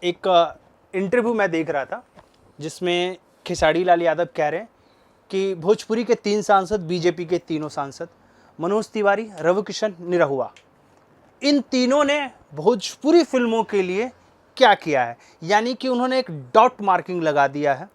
एक इंटरव्यू मैं देख रहा था जिसमें खेसारी लाल यादव कह रहे हैं कि भोजपुरी के 3 सांसद, बीजेपी के तीनों सांसद, मनोज तिवारी, रविकिशन, निरहुआ, इन तीनों ने भोजपुरी फिल्मों के लिए क्या किया है। यानी कि उन्होंने एक डॉट मार्किंग लगा दिया है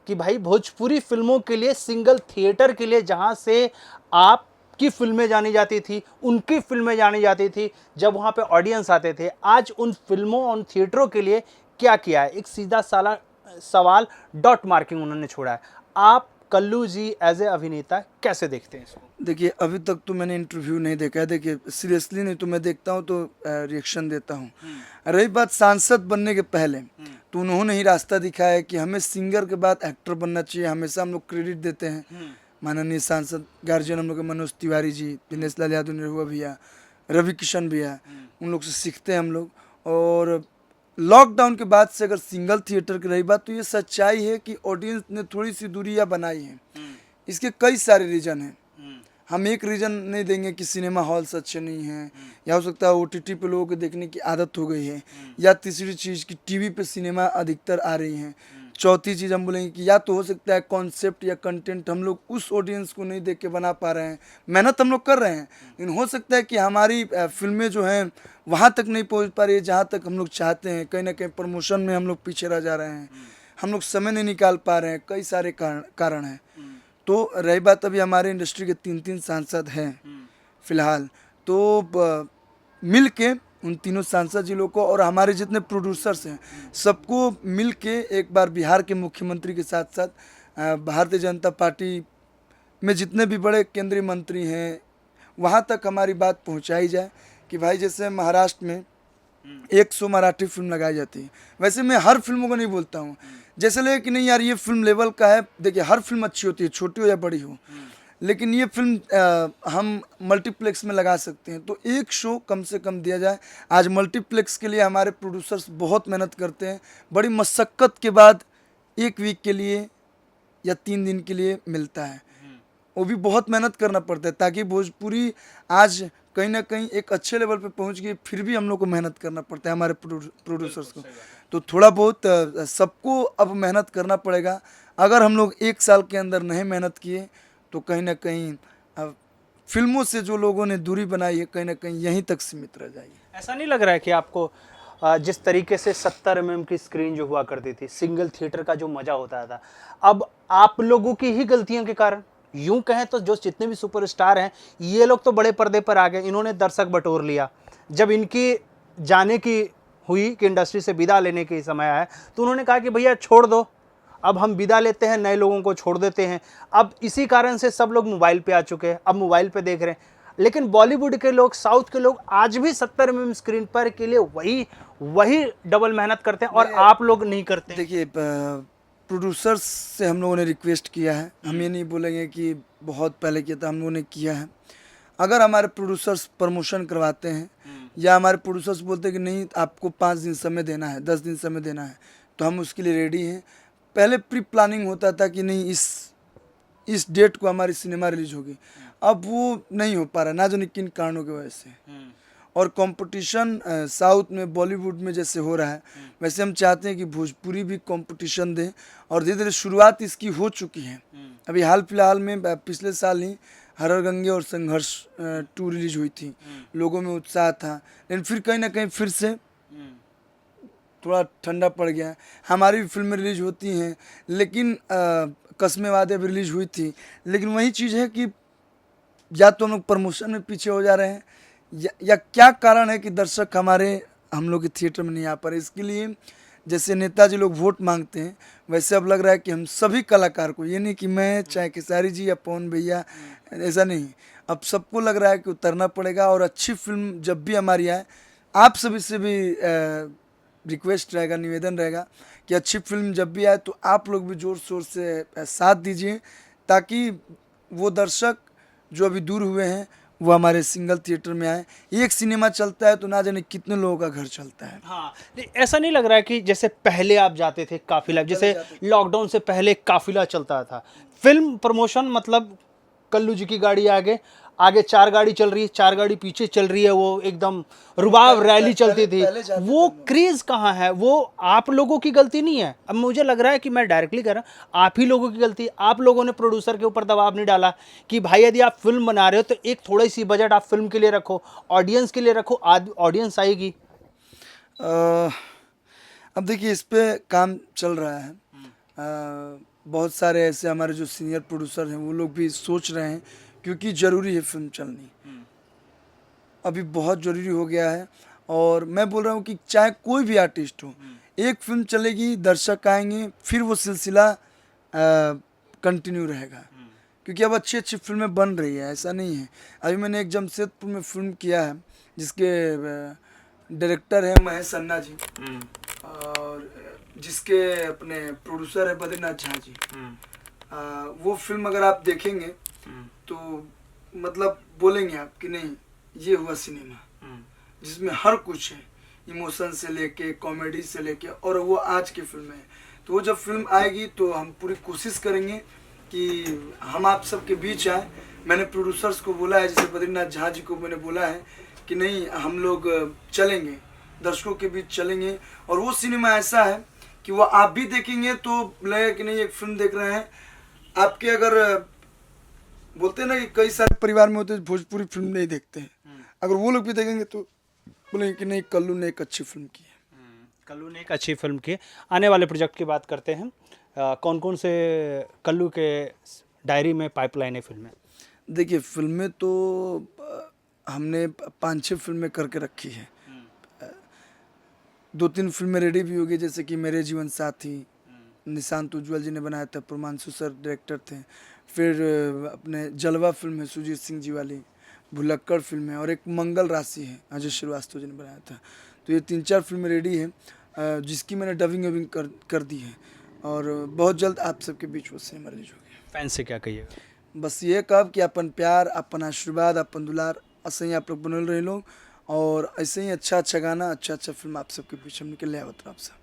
कि भाई भोजपुरी फिल्मों के लिए, सिंगल थिएटर के लिए, जहां से आपकी फिल्में जानी जाती थी, उनकी फिल्में जानी जाती थी, जब वहां पे ऑडियंस आते थे, आज उन फिल्मों, उन थिएटरों के लिए क्या किया है। एक सीधा साला सवाल, डॉट मार्किंग उन्होंने छोड़ा है। आप कल्लू जी एज ए अभिनेता कैसे देखते हैं इसको? देखिए, अभी तक तो मैंने इंटरव्यू नहीं देखा है। देखिए, सीरियसली नहीं तो मैं देखता हूँ तो रिएक्शन देता हूँ। रही बात सांसद बनने के पहले, तो उन्होंने ही रास्ता दिखाया है कि हमें सिंगर के बाद एक्टर बनना चाहिए। हमेशा हम लोग क्रेडिट देते हैं माननीय सांसद गार्जियन हम लोग के मनोज तिवारी जी, दिनेश लाल यादव, निरहुआ भैया, रवि किशन भैया, उन लोग से सीखते हैं हम लोग। और लॉकडाउन के बाद से अगर सिंगल थिएटर की रही बात, तो ये सच्चाई है कि ऑडियंस ने थोड़ी सी दूरियां बनाई हैं। इसके कई सारे रीजन हैं। हम एक रीज़न नहीं देंगे कि सिनेमा हॉल्स अच्छे नहीं हैं, या हो सकता है ओटीटी पे लोगों को देखने की आदत हो गई है, या तीसरी चीज़ कि टीवी पे सिनेमा अधिकतर आ रही हैं। चौथी चीज़ हम बोलेंगे कि या तो हो सकता है कॉन्सेप्ट या कंटेंट हम लोग उस ऑडियंस को नहीं देख के बना पा रहे हैं। मेहनत हम लोग कर रहे हैं, लेकिन हो सकता है कि हमारी फिल्में जो हैं वहाँ तक नहीं पहुँच पा रही है जहाँ तक हम लोग चाहते हैं। कहीं ना कहीं प्रमोशन में हम लोग पीछे रह जा रहे हैं, हम लोग समय नहीं निकाल पा रहे हैं। कई सारे कारण हैं। तो रही बात, अभी हमारे इंडस्ट्री के 3 सांसद हैं फिलहाल, तो मिल के उन तीनों सांसद जी लोग को और हमारे जितने प्रोड्यूसर्स हैं सबको मिल के एक बार बिहार के मुख्यमंत्री के साथ साथ भारतीय जनता पार्टी में जितने भी बड़े केंद्रीय मंत्री हैं वहाँ तक हमारी बात पहुँचाई जाए कि भाई, जैसे महाराष्ट्र में 100 मराठी फिल्म लगाई जाती है, वैसे मैं हर फिल्मों को नहीं बोलता हूँ। जैसे लगे कि नहीं यार ये फिल्म लेवल का है, देखिए हर फिल्म अच्छी होती है, छोटी हो या बड़ी हो, लेकिन ये फिल्म हम मल्टीप्लेक्स में लगा सकते हैं, तो एक शो कम से कम दिया जाए। आज मल्टीप्लेक्स के लिए हमारे प्रोड्यूसर्स बहुत मेहनत करते हैं, बड़ी मशक्क़त के बाद 1 वीक के लिए या 3 दिन के लिए मिलता है। वो भी बहुत मेहनत करना पड़ता है ताकि भोजपुरी आज कहीं ना कहीं एक अच्छे लेवल पे पहुंच गई। फिर भी हम लोग को मेहनत करना पड़ता है हमारे प्रोड्यूसर्स को। तो थोड़ा बहुत सबको अब मेहनत करना पड़ेगा। अगर हम लोग 1 साल के अंदर नहीं मेहनत किए तो कहीं ना कहीं फिल्मों से जो लोगों ने दूरी बनाई है कहीं ना कहीं यहीं तक सीमित रह जाएगी। ऐसा नहीं लग रहा है कि आपको जिस तरीके से 70 mm की स्क्रीन जो हुआ करती थी, सिंगल थिएटर का जो मजा होता था, अब आप लोगों की ही गलतियों के कारण, यूं कहें तो जो जितने भी सुपरस्टार हैं, ये लोग तो बड़े पर्दे पर आ गए, इन्होंने दर्शक बटोर लिया। जब इनकी जाने की हुई कि इंडस्ट्री से विदा लेने के समय आया, तो उन्होंने कहा कि भैया छोड़ दो, अब हम विदा लेते हैं, नए लोगों को छोड़ देते हैं। अब इसी कारण से सब लोग मोबाइल पे आ चुके हैं, अब मोबाइल पे देख रहे हैं। लेकिन बॉलीवुड के लोग, साउथ के लोग आज भी 70 mm स्क्रीन पर के लिए वही डबल मेहनत करते हैं, और आप लोग नहीं करते। देखिए, प्रोड्यूसर्स से हम लोगों ने रिक्वेस्ट किया है, हम ये नहीं बोलेंगे कि बहुत पहले किया था, हम लोगों ने किया है। अगर हमारे प्रोड्यूसर्स प्रमोशन करवाते हैं या हमारे प्रोड्यूसर्स बोलते हैं कि नहीं आपको 5 दिन समय देना है, 10 दिन समय देना है, तो हम उसके लिए रेडी हैं। पहले प्री प्लानिंग होता था कि नहीं इस डेट को हमारी सिनेमा रिलीज होगी, अब वो नहीं हो पा रहा, ना जाने किन कारणों की वजह से। और कंपटीशन साउथ में, बॉलीवुड में जैसे हो रहा है, वैसे हम चाहते हैं कि भोजपुरी भी कंपटीशन दें, और धीरे धीरे शुरुआत इसकी हो चुकी है। अभी हाल फिलहाल में पिछले साल ही हर हर गंगे और संघर्ष 2 रिलीज हुई थी, लोगों में उत्साह था, लेकिन फिर कहीं ना कहीं फिर से थोड़ा ठंडा पड़ गया। हमारी भी फिल्में रिलीज होती हैं, लेकिन कस्मे वादे भी रिलीज हुई थी, लेकिन वही चीज़ है कि या तो हम लोग प्रमोशन में पीछे हो जा रहे हैं, या क्या कारण है कि दर्शक हम लोग के थिएटर में नहीं आ पा रहे। इसके लिए जैसे नेताजी लोग वोट मांगते हैं, वैसे अब लग रहा है कि हम सभी कलाकार को, ये नहीं कि मैं चाहे खेसारी जी या पवन भैया, ऐसा नहीं, अब सबको लग रहा है कि उतरना पड़ेगा। और अच्छी फिल्म जब भी हमारी आए, आप सभी से भी रिक्वेस्ट रहेगा, निवेदन रहेगा कि अच्छी फिल्म जब भी आए तो आप लोग भी ज़ोर शोर से साथ दीजिए, ताकि वो दर्शक जो अभी दूर हुए हैं वो हमारे सिंगल थिएटर में आए। एक सिनेमा चलता है तो ना जाने कितने लोगों का घर चलता है। हाँ, ऐसा नहीं लग रहा है कि जैसे पहले आप जाते थे काफिला, जैसे लॉकडाउन से पहले काफिला चलता था, फिल्म प्रमोशन मतलब कल्लू जी की गाड़ी आगे, आगे 4 गाड़ी चल रही है, 4 गाड़ी पीछे चल रही है, वो एकदम रुबाब रैली चलती थी, पहले जाते वो क्रेज कहाँ है? वो आप लोगों की गलती नहीं है। अब मुझे लग रहा है कि मैं डायरेक्टली कह रहा हूँ, आप ही लोगों की गलती है। आप लोगों ने प्रोड्यूसर के ऊपर दबाव नहीं डाला कि भाई यदि आप फिल्म बना रहे हो तो एक थोड़ी सी बजट आप फिल्म के लिए रखो, ऑडियंस के लिए रखो, ऑडियंस आएगी। अब देखिए इस पे काम चल रहा है। बहुत सारे ऐसे हमारे जो सीनियर प्रोड्यूसर हैं वो लोग भी सोच रहे हैं, क्योंकि ज़रूरी है फिल्म चलनी, अभी बहुत ज़रूरी हो गया है। और मैं बोल रहा हूँ कि चाहे कोई भी आर्टिस्ट हो, एक फिल्म चलेगी, दर्शक आएंगे, फिर वो सिलसिला कंटिन्यू रहेगा, क्योंकि अब अच्छी अच्छी फिल्में बन रही है, ऐसा नहीं है। अभी मैंने एक जमशेदपुर में फिल्म किया है जिसके डायरेक्टर है महेश अन्ना जी, और जिसके अपने प्रोड्यूसर है बद्रीनाथ झा जी। वो फिल्म अगर आप देखेंगे तो मतलब बोलेंगे आप कि नहीं ये हुआ सिनेमा, जिसमें हर कुछ है, इमोशन से लेके कॉमेडी से लेके, और वो आज की फिल्म है। तो वो जब फिल्म आएगी तो हम पूरी कोशिश करेंगे कि हम आप सबके बीच आए। मैंने प्रोड्यूसर्स को बोला है, जैसे बद्रीनाथ झा जी को मैंने बोला है कि नहीं हम लोग चलेंगे, दर्शकों के बीच चलेंगे, और वो सिनेमा ऐसा है कि वो आप भी देखेंगे तो लगेगा कि नहीं एक फिल्म देख रहे हैं। आपके अगर बोलते हैं ना कि कई सारे परिवार में होते हैं भोजपुरी फिल्म नहीं देखते हैं, अगर वो लोग भी देखेंगे तो बोलेंगे कि नहीं कल्लू ने एक अच्छी फिल्म की है। कल्लू ने एक अच्छी फिल्म की। आने वाले प्रोजेक्ट की बात करते हैं, कौन कौन से कल्लू के डायरी में पाइपलाइन है फिल्में? देखिए फिल्में तो हमने 5-6 फिल्में करके रखी है। 2-3 फिल्में रेडी भी हो गई, जैसे कि मेरे जीवन साथी, निशांत उज्ज्वल जी ने बनाया था, पुरमांशु सर डायरेक्टर थे। फिर अपने जलवा फिल्म है सुजीत सिंह जी वाली, भुलक्कड़ फिल्म है, और एक मंगल राशि है अजय श्रीवास्तव जी ने बनाया था। तो ये 3-4 फिल्में रेडी है, जिसकी मैंने डबिंग वबिंग कर दी है, और बहुत जल्द आप सबके बीच वो सिनेमा रिलीज होगी। फैंस से क्या कहिएगा? बस ये कब कि अपन प्यार, अपन आशीर्वाद, अपन दुलार ऐसे ही आप लोग बनल रहे लोग, और ऐसे ही अच्छा अच्छा गाना, अच्छा अच्छा फिल्म आप सबके बीच हम निकल ले आवत आप सब।